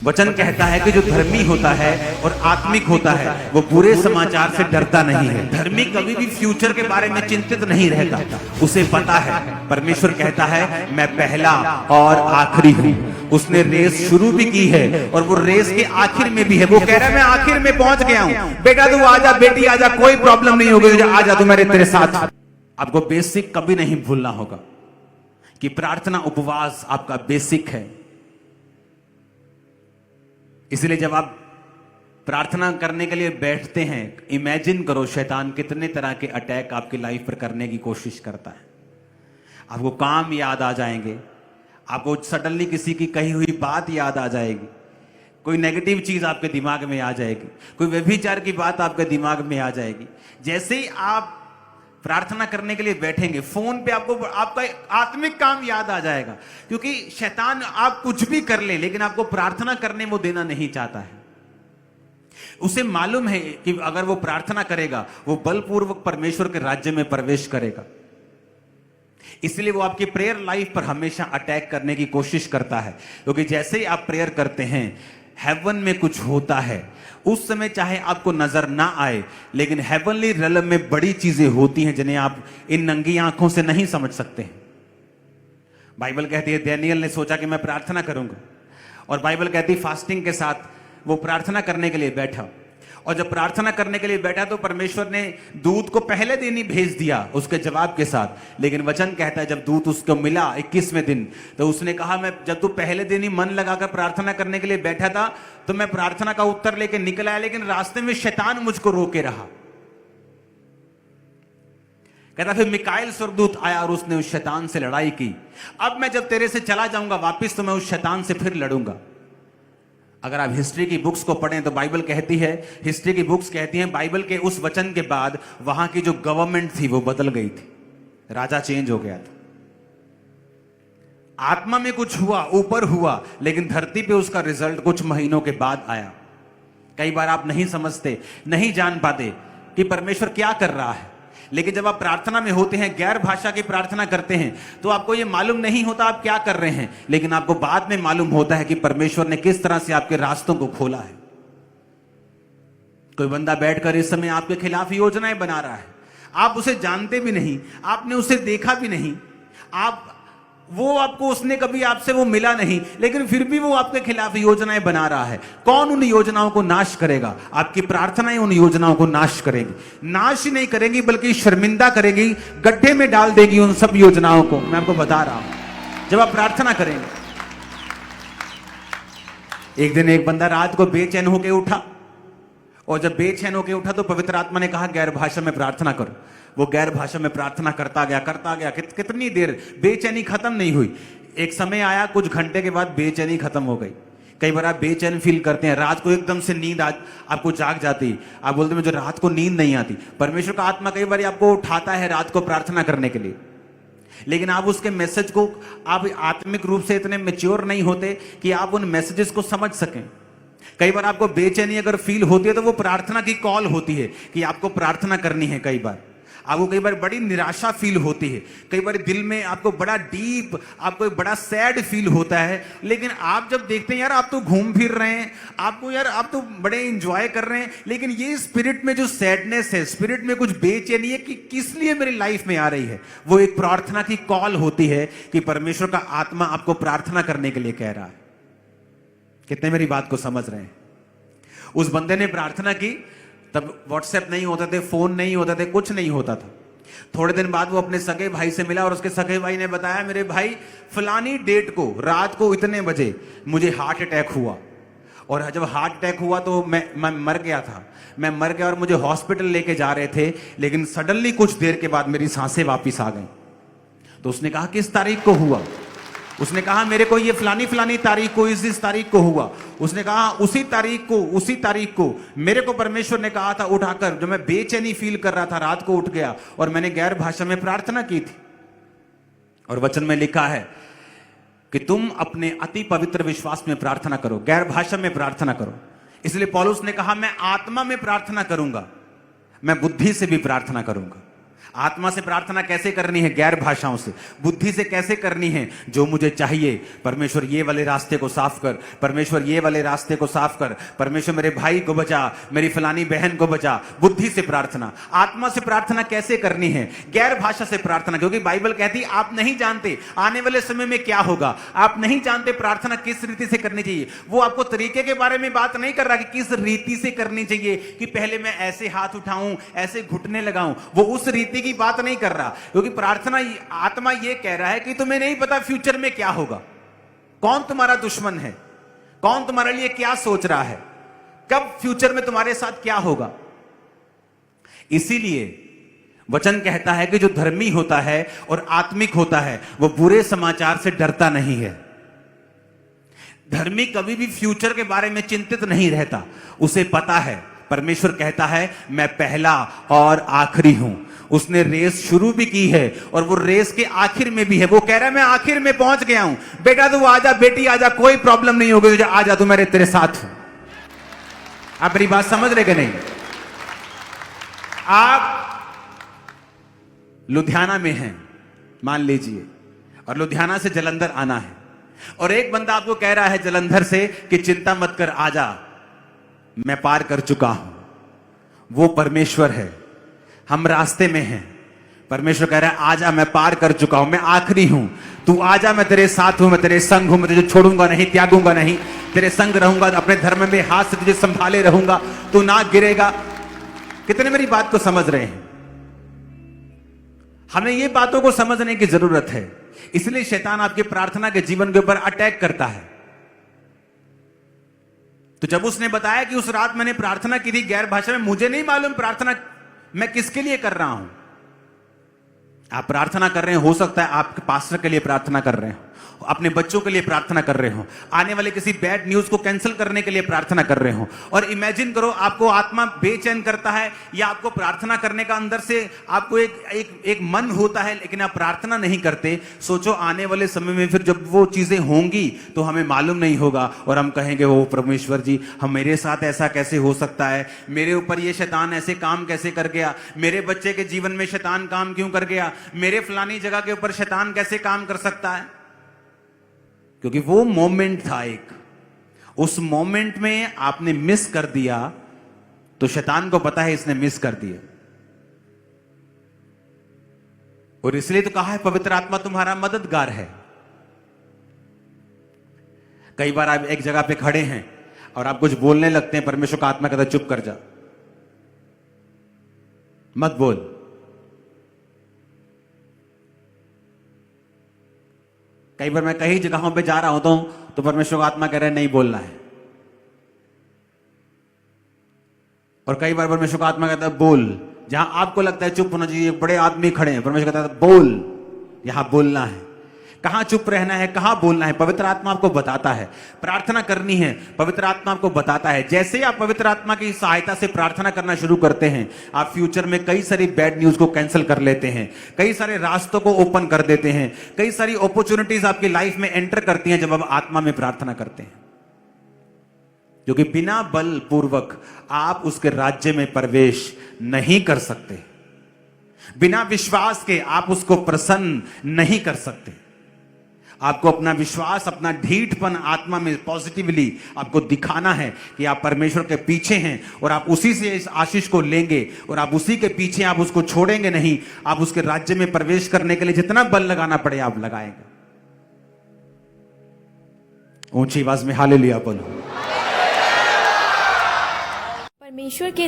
वचन कहता है कि जो धर्मी होता है और आत्मिक होता है वो बुरे समाचार से डरता नहीं है। धर्मी कभी भी फ्यूचर के बारे में चिंतित नहीं रहता, उसे पता है। परमेश्वर कहता है मैं पहला और आखिरी हूँ। उसने रेस शुरू भी की है और वो रेस के आखिर में भी है। वो कह रहा है मैं आखिर में पहुंच गया हूँ, बेटा तू आजा, बेटी आजा, कोई प्रॉब्लम नहीं होगी, आजा तू मेरे तेरे साथ। आपको बेसिक कभी नहीं भूलना होगा कि प्रार्थना उपवास आपका बेसिक है। इसलिए जब आप प्रार्थना करने के लिए बैठते हैं, इमेजिन करो शैतान कितने तरह के अटैक आपकी लाइफ पर करने की कोशिश करता है। आपको काम याद आ जाएंगे, आपको सडनली किसी की कही हुई बात याद आ जाएगी, कोई नेगेटिव चीज आपके दिमाग में आ जाएगी, कोई व्यभिचार की बात आपके दिमाग में आ जाएगी। जैसे ही आप प्रार्थना करने के लिए बैठेंगे, फोन पे आपको आपका आत्मिक काम याद आ जाएगा, क्योंकि शैतान आप कुछ भी कर ले लेकिन आपको प्रार्थना करने वो देना नहीं चाहता है। उसे मालूम है कि अगर वो प्रार्थना करेगा वो बलपूर्वक परमेश्वर के राज्य में प्रवेश करेगा। इसलिए वो आपकी प्रेयर लाइफ पर हमेशा अटैक करने की कोशिश करता है, क्योंकि जैसे ही आप प्रेयर करते हैं हेवन में कुछ होता है। उस समय चाहे आपको नजर ना आए लेकिन हेवनली रियल्म में बड़ी चीजें होती हैं जिन्हें आप इन नंगी आंखों से नहीं समझ सकते हैं। बाइबल कहती है दानियेल ने सोचा कि मैं प्रार्थना करूंगा, और बाइबल कहती है फास्टिंग के साथ वो प्रार्थना करने के लिए बैठा, और जब प्रार्थना करने के लिए बैठा तो परमेश्वर ने दूत को पहले दिन ही भेज दिया उसके जवाब के साथ। लेकिन वचन कहता है जब दूत उसको मिला 21वें दिन तो उसने कहा मैं जब तू पहले दिन ही मन लगाकर प्रार्थना करने के लिए बैठा था तो मैं प्रार्थना का उत्तर लेके निकल आया, लेकिन रास्ते में शैतान मुझको रोके रहा। कहता फिर मिकाएल स्वर्गदूत आया और उसने उस शैतान से लड़ाई की। अब मैं जब तेरे से चला जाऊंगा वापिस तो मैं उस शैतान से फिर लड़ूंगा। अगर आप हिस्ट्री की बुक्स को पढ़ें तो बाइबल कहती है, हिस्ट्री की बुक्स कहती हैं बाइबल के उस वचन के बाद वहां की जो गवर्नमेंट थी वो बदल गई थी, राजा चेंज हो गया था। आत्मा में कुछ हुआ, ऊपर हुआ, लेकिन धरती पे उसका रिजल्ट कुछ महीनों के बाद आया। कई बार आप नहीं समझते, नहीं जान पाते कि परमेश्वर क्या कर रहा है, लेकिन जब आप प्रार्थना में होते हैं, गैर भाषा की प्रार्थना करते हैं तो आपको यह मालूम नहीं होता आप क्या कर रहे हैं, लेकिन आपको बाद में मालूम होता है कि परमेश्वर ने किस तरह से आपके रास्तों को खोला है। कोई बंदा बैठकर इस समय आपके खिलाफ योजनाएं बना रहा है, आप उसे जानते भी नहीं, आपने उसे देखा भी नहीं, उसने कभी आपसे वो मिला नहीं, लेकिन फिर भी वो आपके खिलाफ योजनाएं बना रहा है। कौन उन योजनाओं को नाश करेगा? आपकी प्रार्थनाएं उन योजनाओं को नाश करेगी। नाश ही नहीं करेंगी बल्कि शर्मिंदा करेगी, गड्ढे में डाल देगी उन सब योजनाओं को। मैं आपको बता रहा हूं जब आप प्रार्थना करेंगे। एक दिन एक बंदा रात को बेचैन होकर उठा, और जब बेचैन होकर उठा तो पवित्र आत्मा ने कहा गैर भाषा में प्रार्थना करो। वो गैर भाषा में प्रार्थना करता गया कितनी देर बेचैनी खत्म नहीं हुई। एक समय आया कुछ घंटे के बाद बेचैनी खत्म हो गई। कई बार आप बेचैन फील करते हैं, रात को एकदम से नींद आपको जाग जाती, आप बोलते हैं मुझे रात को नींद नहीं आती। परमेश्वर का आत्मा कई बार आपको उठाता है रात को प्रार्थना करने के लिए, लेकिन आप उसके मैसेज को, आप आत्मिक रूप से इतने मैच्योर नहीं होते कि आप उन मैसेजेस को समझ सकें। कई बार आपको बेचैनी अगर फील होती है तो वो प्रार्थना की कॉल होती है कि आपको प्रार्थना करनी है। कई बार आपको कई बार बड़ी निराशा फील होती है, कई बार दिल में आपको बड़ा डीप, आपको बड़ा सैड फील होता है, लेकिन आप जब देखते हैं यार आप तो घूम फिर रहे हैं, आप तो बड़े एंजॉय कर रहे हैं, लेकिन ये स्पिरिट में जो सैडनेस है, स्पिरिट में कुछ बेचैनी है कि किस लिए मेरी लाइफ में आ रही है, वो एक प्रार्थना की कॉल होती है कि परमेश्वर का आत्मा आपको प्रार्थना करने के लिए कह रहा है। कितने मेरी बात को समझ रहे हैं? उस बंदे ने प्रार्थना की, तब व्हाट्सएप नहीं होते थे, फोन नहीं होते थे, कुछ नहीं होता था। थोड़े दिन बाद वो अपने सगे भाई से मिला और उसके सगे भाई ने बताया मेरे भाई फलानी डेट को रात को इतने बजे मुझे हार्ट अटैक हुआ, और जब हार्ट अटैक हुआ तो मैं मर गया था। मैं मर गया और मुझे हॉस्पिटल लेके जा रहे थे, लेकिन सडनली कुछ देर के बाद मेरी सांसें वापिस आ गई। तो उसने कहा किस तारीख को हुआ? उसने कहा मेरे को ये फलानी तारीख को, इस तारीख को हुआ। उसने कहा उसी तारीख को मेरे को परमेश्वर ने कहा था उठाकर, जो मैं बेचैनी फील कर रहा था रात को उठ गया और मैंने गैर भाषा में प्रार्थना की थी। और वचन में लिखा है कि तुम अपने अति पवित्र विश्वास में प्रार्थना करो, गैर भाषा में प्रार्थना करो। इसलिए पौलुस ने कहा मैं आत्मा में प्रार्थना करूंगा, मैं बुद्धि से भी प्रार्थना करूंगा। आत्मा से प्रार्थना कैसे करनी है? गैर भाषाओं से। बुद्धि से कैसे करनी है? जो मुझे चाहिए, परमेश्वर ये वाले रास्ते को साफ कर, परमेश्वर ये वाले रास्ते को साफ कर, परमेश्वर मेरे भाई को बचा, मेरी फलानी बहन को बचा। बुद्धि से प्रार्थना। आत्मा से प्रार्थना कैसे करनी है? गैर भाषा से प्रार्थना, क्योंकि बाइबल कहती है आप नहीं जानते आने वाले समय में क्या होगा, आप नहीं जानते प्रार्थना किस रीति से करनी चाहिए। वो आपको तरीके के बारे में बात नहीं कर रहा कि किस रीति से करनी चाहिए, कि पहले मैं ऐसे हाथ उठाऊं, ऐसे घुटने लगाऊं, वो उस रीति की बात नहीं कर रहा। क्योंकि प्रार्थना, आत्मा ये कह रहा है कि तुम्हें नहीं पता फ्यूचर में क्या होगा, कौन तुम्हारा दुश्मन है, कौन तुम्हारे लिए क्या सोच रहा है, कब फ्यूचर में तुम्हारे साथ क्या होगा। इसीलिए वचन कहता है कि जो धर्मी होता है और आत्मिक होता है वो बुरे समाचार से डरता नहीं है। धर्मी कभी भी फ्यूचर के बारे में चिंतित नहीं रहता, उसे पता है परमेश्वर कहता है मैं पहला और आखिरी हूं। उसने रेस शुरू भी की है और वो रेस के आखिर में भी है। वो कह रहा है मैं आखिर में पहुंच गया हूं, बेटा तू आजा, बेटी आजा, कोई प्रॉब्लम नहीं होगी तुझे, आजा, तू मेरे तेरे साथ हूं। आप मेरी बात समझ रहे कि नहीं? आप लुधियाना में हैं मान लीजिए, और लुधियाना से जलंधर आना है, और एक बंदा आपको कह रहा है जलंधर से कि चिंता मत कर, आजा, मैं पार कर चुका हूं। वो परमेश्वर है, हम रास्ते में हैं। परमेश्वर कह रहा है आजा, मैं पार कर चुका हूं, मैं आखिरी हूं, तू आजा, मैं तेरे साथ हूं, मैं तेरे संग हूं, मैं तुझे छोड़ूंगा नहीं, त्यागूंगा नहीं, तेरे संग रहूंगा, अपने धर्म में हाथ से तुझे संभाले रहूंगा, तू ना गिरेगा। कितने मेरी बात को समझ रहे हैं? हमें ये बातों को समझने की जरूरत है। इसलिए शैतान आपके प्रार्थना के जीवन के ऊपर अटैक करता है। तो जब उसने बताया कि उस रात मैंने प्रार्थना की थी गैर भाषा में, मुझे नहीं मालूम प्रार्थना मैं किसके लिए कर रहा हूं। आप प्रार्थना कर रहे हैं, हो सकता है आपके पास्टर के लिए प्रार्थना कर रहे हो, अपने बच्चों के लिए प्रार्थना कर रहे हो, आने वाले किसी बैड न्यूज को कैंसिल करने के लिए प्रार्थना कर रहे हो। और इमेजिन करो आपको आत्मा बेचैन करता है, या आपको प्रार्थना करने का अंदर से आपको एक मन होता है, लेकिन आप प्रार्थना नहीं करते। सोचो आने वाले समय में फिर जब वो चीजें होंगी तो हमें मालूम नहीं होगा, और हम कहेंगे वो परमेश्वर जी, हम मेरे साथ ऐसा कैसे हो सकता है, मेरे ऊपर ये शैतान ऐसे काम कैसे कर गया, मेरे बच्चे के जीवन में शैतान काम क्यों कर गया, मेरे फलानी जगह के ऊपर शैतान कैसे काम कर सकता है। क्योंकि वो मोमेंट था एक, उस मोमेंट में आपने मिस कर दिया, तो शैतान को पता है इसने मिस कर दिया, और इसलिए तो कहा है पवित्र आत्मा तुम्हारा मददगार है। कई बार आप एक जगह पे खड़े हैं और आप कुछ बोलने लगते हैं, परमेश्वर का आत्मा कहता है चुप कर जा, मत बोल। कई बार मैं कई जगहों पे जा रहा होता हूं तो परमेश्वर का आत्मा कह रहा है नहीं बोलना है, और कई बार परमेश्वर का आत्मा कहता है बोल। जहां आपको लगता है चुप होना चाहिए, बड़े आदमी खड़े हैं, परमेश्वर कहता है बोल, यहां बोलना है। कहां चुप रहना है, कहां बोलना है, पवित्र आत्मा आपको बताता है। प्रार्थना करनी है, पवित्र आत्मा आपको बताता है। जैसे ही आप पवित्र आत्मा की सहायता से प्रार्थना करना शुरू करते हैं, आप फ्यूचर में कई सारी बैड न्यूज को कैंसिल कर लेते हैं, कई सारे रास्तों को ओपन कर देते हैं, कई सारी अपॉर्चुनिटीज आपकी लाइफ में एंटर करती हैं जब आप आत्मा में प्रार्थना करते हैं। क्योंकि बिना बल पूर्वक आप उसके राज्य में प्रवेश नहीं कर सकते, बिना विश्वास के आप उसको प्रसन्न नहीं कर सकते। आपको अपना विश्वास, अपना ढीठपन आत्मा में पॉजिटिवली आपको दिखाना है कि आप परमेश्वर के पीछे हैं, और आप उसी से इस आशीष को लेंगे, और आप उसी के पीछे, आप उसको छोड़ेंगे नहीं। आप उसके राज्य में प्रवेश करने के लिए जितना बल लगाना पड़े आप लगाएंगे। ऊंची आवाज में हालेलुया बोलो। परमेश्वर के